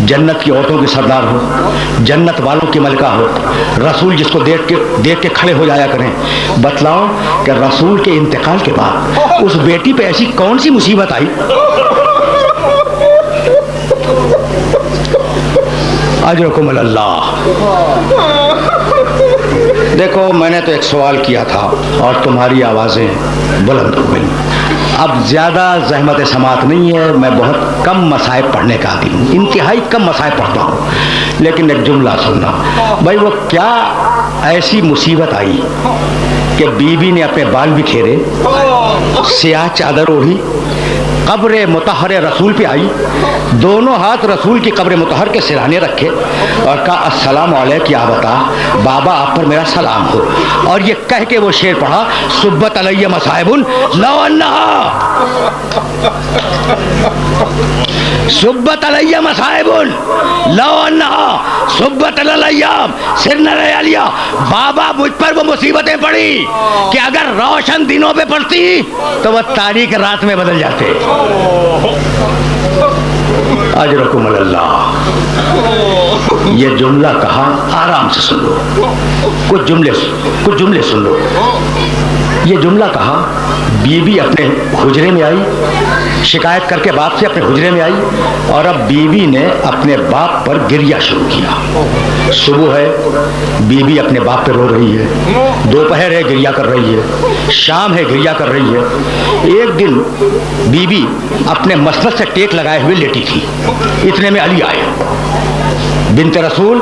जन्नत की औरतों की सरदार हो, जन्नत वालों की मलका हो, रसूल जिसको देख के खड़े हो जाया करें। बतलाओ कि रसूल के इंतकाल के बाद उस बेटी पे ऐसी कौन सी मुसीबत आई? अजरकुम अल्लाह। देखो, मैंने तो एक सवाल किया था और तुम्हारी आवाज़ें बुलंद हो गई। अब ज़्यादा ज़हमत समात नहीं है, मैं बहुत कम मसाइब पढ़ने का आदी हूँ, इंतहाई कम मसाइब पढ़ता हूँ। लेकिन एक जुमला सुनना भाई, वो क्या ऐसी मुसीबत आई कि बीवी ने अपने बाल बिखेरे, सियाह चादर ओढ़ी, कब्र मुतहर रसूल पे आई, दोनों हाथ रसूल की कब्र मुतहर के सिरहाने रखे और कहा अस्सलाम अलैक या बता बाबा, आप पर मेरा सलाम हो। और ये कह के वो शेर पढ़ा, सुब्बत अलैया मसाइबुन लौ अन्नहा, सुब्बत अलैया मसाइबुन लौ अन्नहा सुब्बत अलैयाम सिरना लयालिया। बाबा, मुझ पर वो मुसीबतें पड़ी कि अगर रोशन दिनों पे पड़ती तो वह तारीख रात में बदल जाते। अजरकुम अल्लाह। ये जुमला कहा, आराम से सुन लो, कुछ जुमले सुन लो। ये जुमला कहा, बीवी अपने हुजरे में आई, शिकायत करके बाप से अपने हुजरे में आई, और अब बीवी ने अपने बाप पर गिरिया शुरू किया। सुबह है, बीवी अपने बाप पे रो रही है, दोपहर है, गिरिया कर रही है, शाम है, गिरिया कर रही है। एक दिन बीवी अपने मसनद से टेक लगाए हुए लेटी थी, इतने में अली आए। बिन्ते रसूल,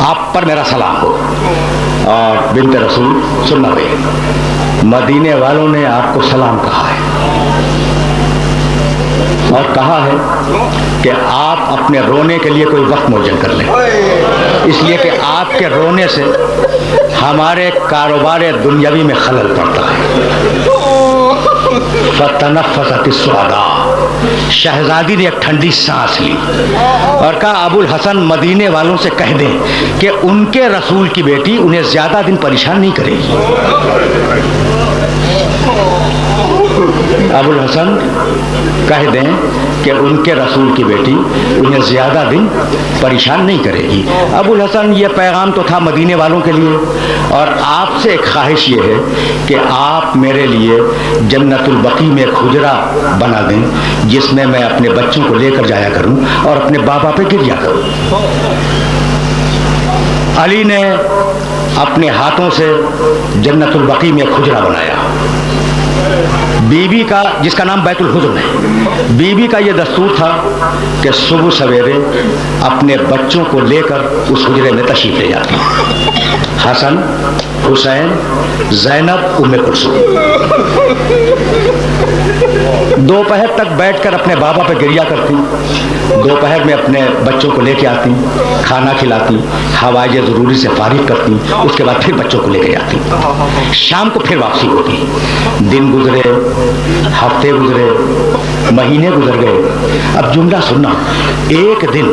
आप पर मेरा सलाम हो। और बिन्ते रसूल, सुनना भाई, मदीने वालों ने आपको सलाम कहा है और कहा है कि आप अपने रोने के लिए कोई वक्त मुअज्जल कर लें, इसलिए कि आपके रोने से हमारे कारोबार दुनियावी में खलल पड़ता है। फतनफ़्फ़सतिस्सुअदा, शहजादी ने एक ठंडी सांस ली और कहा अबुल हसन, मदीने वालों से कह दें कि उनके रसूल की बेटी उन्हें ज्यादा दिन परेशान नहीं करेगी। अबुल हसन, कह दें कि उनके रसूल की बेटी उन्हें ज़्यादा दिन परेशान नहीं करेगी। अबुल हसन, ये पैगाम तो था मदीने वालों के लिए, और आपसे एक ख्वाहिश ये है कि आप मेरे लिए जन्नतुल बकी में एक हुजरा बना दें जिसमें मैं अपने बच्चों को लेकर जाया करूं और अपने बाबा पे गिरिया करूं। अली ने अपने हाथों से जन्नतुल बकी में एक हुजरा बनाया। बीबी का, जिसका नाम बैतुल हुज़्न है, बीबी का यह दस्तूर था कि सुबह सवेरे अपने बच्चों को लेकर उस हुजरे में तशरीफ ले जाती। हसन, हुसैन, ज़ैनब, उम्मे कुलसूम। दोपहर तक बैठकर अपने बाबा पर गिरिया करती, दोपहर में अपने बच्चों को लेके आती, खाना खिलाती, हवाए ज़रूरी से फारिग करती, उसके बाद फिर बच्चों को लेके जाती, शाम को फिर वापसी होती। दिन गुजरे, हफ्ते गुजरे, महीने गुजर गए। अब जुमला सुनना, एक दिन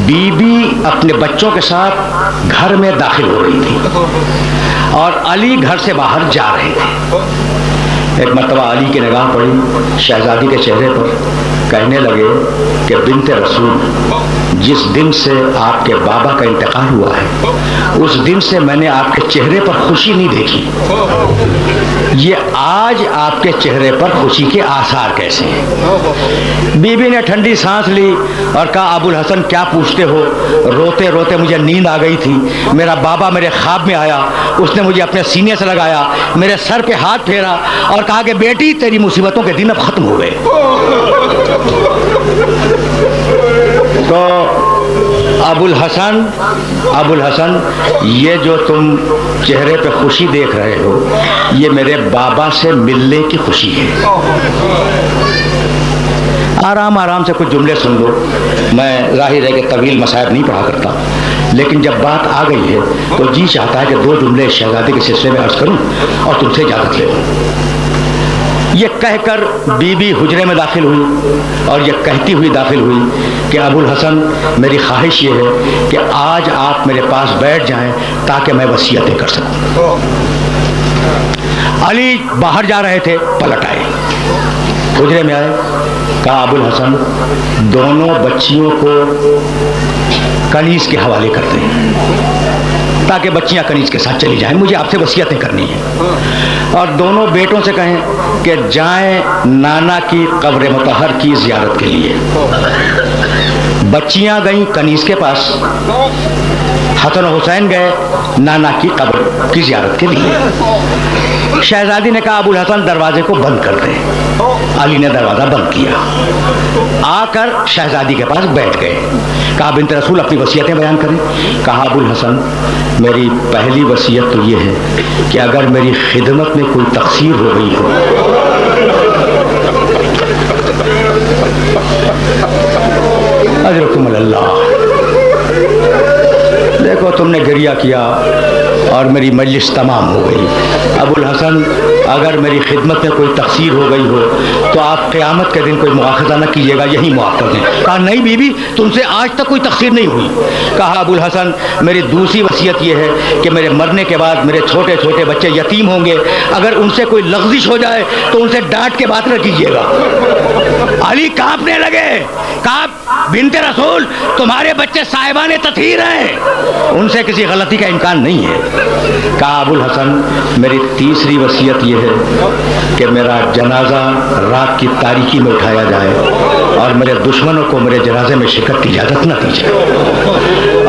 बीबी अपने बच्चों के साथ घर में दाखिल हो रही थी और अली घर से बाहर जा रहे थे। एक मर्तबा अली की निगाह पड़ी शहजादी के चेहरे पर, कहने लगे कि बिन्ते रसूल, जिस दिन से आपके बाबा का इंतकाल हुआ है उस दिन से मैंने आपके चेहरे पर खुशी नहीं देखी। ये आज आपके चेहरे पर खुशी के आसार कैसे हैं? बीबी ने ठंडी सांस ली और कहा अबुल हसन, क्या पूछते हो? रोते रोते मुझे नींद आ गई थी। मेरा बाबा मेरे ख्वाब में आया, उसने मुझे अपने सीने से लगाया, मेरे सर पे हाथ फेरा और कहा कि बेटी, तेरी मुसीबतों के दिन अब खत्म हो गए। तो अबुल हसन, ये जो तुम चेहरे पे खुशी देख रहे हो, ये मेरे बाबा से मिलने की खुशी है। आराम आराम से कुछ जुमले सुन लो। मैं जाहिर है कि तवील मसाइब नहीं पढ़ा करता, लेकिन जब बात आ गई है तो जी चाहता है कि दो जुमले शहजादी के सिलसिले में अर्ज करूं और तुमसे इजाज़त ले लूं। ये कहकर बीबी हुजरे में दाखिल हुई और ये कहती हुई दाखिल हुई कि अबुल हसन, मेरी ख्वाहिश ये है कि आज आप मेरे पास बैठ जाएं ताकि मैं वसीयतें कर सकूं। अली बाहर जा रहे थे, पलट आए, हुजरे में आए, कहा अबुल हसन दोनों बच्चियों को कनीज के हवाले कर दें ताकि बच्चियां कनीज के साथ चली जाएं, मुझे आपसे वसीयतें करनी है। और दोनों बेटों से कहें कि जाएं नाना की कब्र मुतहर की जियारत के लिए। बच्चियां गईं कनीज के पास, हसन हुसैन गए नाना की कब्र की जियारत के लिए। शहजादी ने कहा अबुल हसन दरवाजे को बंद कर दे। अली ने दरवाजा बंद किया, आकर शहजादी के पास बैठ गए। कहा बिन्त रसूल अपनी वसीयतें बयान करें। कहा अबुल हसन मेरी पहली वसीयत तो ये है कि अगर मेरी खिदमत में कोई तकसीर हो गई हो, अजरकुम अल्लाह, देखो तुमने गिरिया किया और मेरी मजलिस तमाम हो गई। अबुल हसन अगर मेरी खिदमत में कोई तकसीर हो गई हो तो आप क़यामत के दिन कोई मुआखज़ा न कीजिएगा, यही मुआफ़ कर दें। कहा नहीं बीबी, तुमसे आज तक कोई तकसीर नहीं हुई। कहा अबुल हसन मेरी दूसरी वसीयत यह है कि मेरे मरने के बाद मेरे छोटे छोटे बच्चे यतीम होंगे, अगर उनसे कोई लग़्ज़िश हो जाए तो उनसे डांट के बात न कीजिएगा। अली कांपने लगे। कहा बिन्ते रसूल तुम्हारे बच्चे साहिबाने तथहीर हैं, उनसे किसी गलती का इम्कान नहीं है। कहा अबुल हसन मेरी तीसरी वसीयत यह है कि मेरा जनाजा रात की तारीकी में उठाया जाए और मेरे दुश्मनों को मेरे जनाजे में शिरकत की इजाज़त न दी जाए।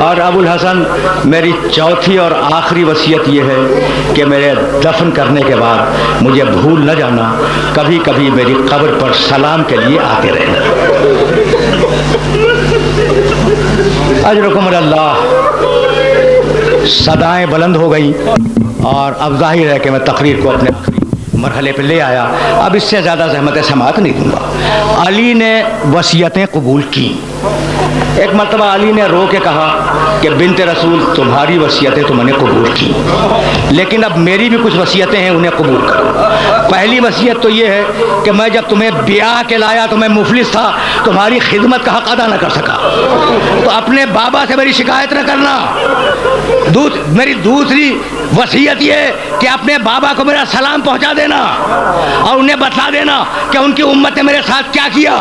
और अबुल हसन मेरी चौथी और आखिरी वसीयत यह है कि मेरे दफन करने के बाद मुझे भूल न जाना, कभी कभी मेरी कब्र पर सलाम के लिए आते रहना। अजरकुम अल्लाह। सदाएं बुलंद हो गई और अब जाहिर है कि मैं तकरीर को अपने मरहले पे ले आया। अब इससे ज़्यादा ज़हमत समाअत नहीं दूंगा। अली ने वसीयतें कबूल की। एक मरतबा अली ने रो के कहा कि बिन्ते रसूल तुम्हारी वसीयतें तो मैंने कबूल की, लेकिन अब मेरी भी कुछ वसीयतें हैं, उन्हें कबूल करो। पहली वसीयत तो ये है कि मैं जब तुम्हें ब्याह के लाया तो मैं मुफलिस था, तुम्हारी खिदमत का हक अदा न कर सका, तो अपने बाबा से मेरी शिकायत न करना। मेरी दूसरी वसीयत ये कि अपने बाबा को मेरा सलाम पहुंचा देना और उन्हें बता देना कि उनकी उम्मत ने मेरे साथ क्या किया।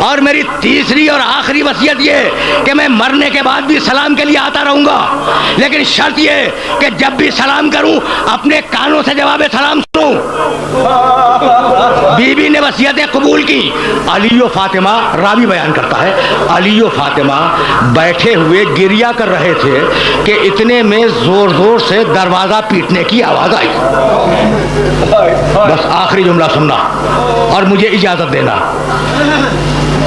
और मेरी तीसरी और आखिरी वसीयत ये कि मैं मरने के बाद भी सलाम के लिए आता रहूंगा, लेकिन शर्त ये कि जब भी सलाम करूं अपने कानों से जवाब सलाम सुनूं। बीबी ने वसीयतें कबूल की। अली व फातिमा, रावी बयान करता है, अली व फातिमा बैठे हुए गिरिया कर रहे थे कि इतने में जोर जोर से दरवाजा पीटने की आवाज आई। बस आखिरी जुमला सुनना और मुझे इजाजत देना।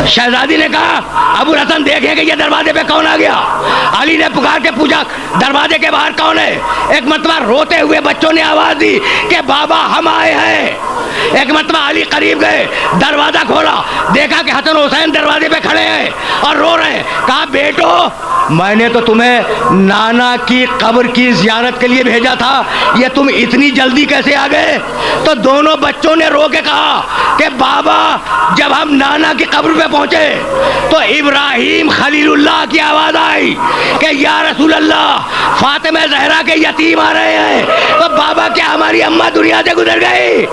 शहजादी ने कहा अबुल हसन देखें कि ये दरवाजे पे कौन आ गया। अली ने पुकार के पूछा दरवाजे के बाहर कौन है। एक मरतबा रोते हुए बच्चों ने आवाज दी कि बाबा हम आए हैं। एक मरतबा अली करीब गए, दरवाजा खोला, देखा कि हसन हुसैन दरवाजे पे खड़े हैं और रो रहे हैं। कहा बेटो मैंने तो तुम्हें नाना की कब्र की जियारत के लिए भेजा था, ये तुम इतनी जल्दी कैसे आ गए। तो दोनों बच्चों ने रो के कहा कि बाबा जब हम नाना की कब्र पे पहुंचे तो इब्राहिम खलीलुल्लाह की आवाज आई कि या रसूल अल्लाह फातिमा ज़हरा के यतीम आ रहे हैं। तो बाबा क्या हमारी अम्मा दुनिया से गुजर गई।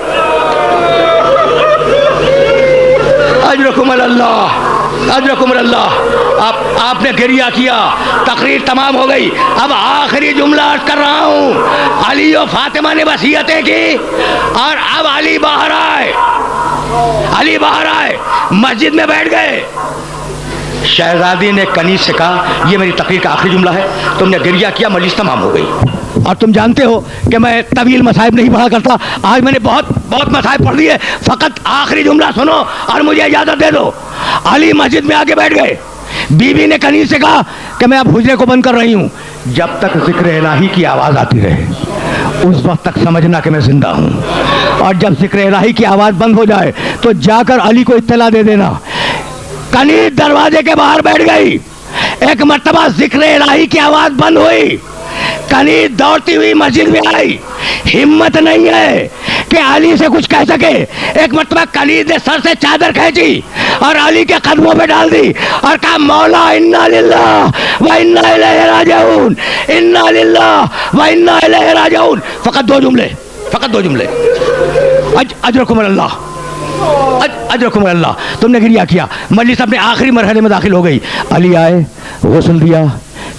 अजरकुम अल्लाह, अजरकुम अल्लाह। आपने गिरिया किया, तकरीर तमाम हो गई। अब आखिरी जुमला अर्ज कर रहा हूँ। अली और फातिमा ने वसीयतें की और अब अली बाहर आए। अली बाहर आए, मस्जिद में बैठ गए। शहजादी ने कनीज से कहा ये मेरी तकरीर का आखिरी जुमला है, तुमने गिरिया किया, मजलिस तमाम हो गई। और तुम जानते हो कि मैं तवील मसाइब नहीं पढ़ा करता, आज मैंने बहुत मसाइब पढ़ लिए, फकत आखिरी जुमला सुनो और मुझे इजाजत दे दो। अली मस्जिद में आके बैठ गए। बीबी ने कनीज से कहा कि मैं अब हुजरे को बंद कर रही हूँ, जब तक जिक्र इलाही की आवाज़ आती रहे उस वक्त तक समझना कि मैं जिंदा हूँ, और जब जिक्र इलाही की आवाज़ बंद हो जाए तो जाकर अली को इत्तला दे देना। कनीज दरवाजे के बाहर बैठ गई। एक मर्तबा जिक्र इलाही की आवाज़ बंद हुई, कनीज दौड़ती हुई मस्जिद में आई। हिम्मत नहीं है कि अली से कुछ कह सके। एक मर्तबा कनीज ने सर से चादर खींची और अली के कदमों पे डाल दी और कहा मौला इन्ना लिल्लाह व इन्ना इलैहि राजिऊन, इन्ना लिल्लाह व इन्ना इलैहि राजिऊन। फकत दो जुमले। अजरकुम अल्लाह। अजरकुम अल्लाह, तुमने गिरिया किया। मजलिस अपने आखिरी मरहले में दाखिल हो गई। अली आए, गुस्ल दिया,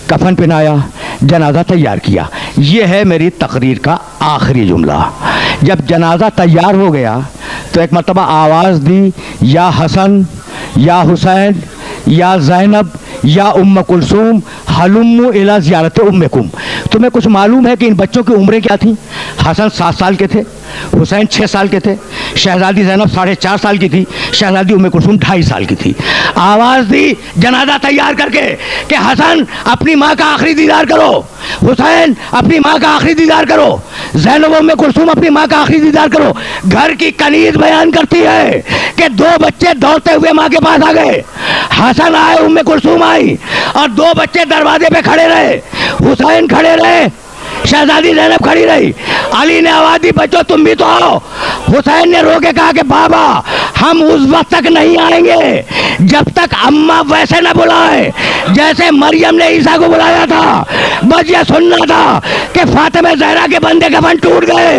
कफन पहनाया, जनाजा तैयार किया। ये है मेरी तकरीर का आखिरी जुमला। जब जनाजा तैयार हो गया तो एक मरतबा आवाज़ दी, या हसन, या हुसैन, या ज़ैनब, या उम्म कुलसूम, हलुम्मु इला ज़ियारत उम्मकुम। तुम्हें कुछ मालूम है कि इन बच्चों की उम्रें क्या थी? हसन 7 साल के थे, हुसैन 6 साल के थे, शहजादी ज़ैनब 4.5 साल की थी, शहजादी उम्म कुलसूम 2.5 साल की थी। आवाज़ दी जनाजा तैयार करके कि हसन अपनी माँ का आखिरी दीदार करो, हुसैन अपनी माँ का आखिरी दीदार करो, ज़ैनब उम्म कुलसूम अपनी माँ का आखिरी दीदार करो। घर की कनीज बयान करती है कि 2 बच्चे दौड़ते हुए माँ के पास आ गए। हसन आए, उम्म कुलसूम आई, और 2 बच्चे दरवाजे पे खड़े रहे। हुसैन खड़े रहे, शहजादी ज़ैनब खड़ी रही। अली ने आवाज़ दी, बच्चों तुम भी तो आओ। हुसैन ने रो के कहा कि बाबा हम उस वक्त तक नहीं आएंगे जब तक अम्मा वैसे न बुलाए जैसे मरियम ने ईसा को बुलाया था। बस ये सुनना था कि फातिमा ज़हरा के बंदे कफन टूट गए।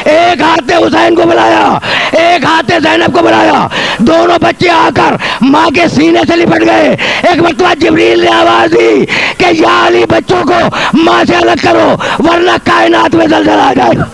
एक हाथ ने हुसैन को बुलाया, एक हाथ ने ज़ैनब को बुलाया। दोनों बच्चे आकर माँ के सीने से लिपट गए। एक मरतबा जिब्रील ने आवाज़ दी कि या अली बच्चों को माँ से अलग करो वरना कायनात में ज़लज़ला आ जाएगा।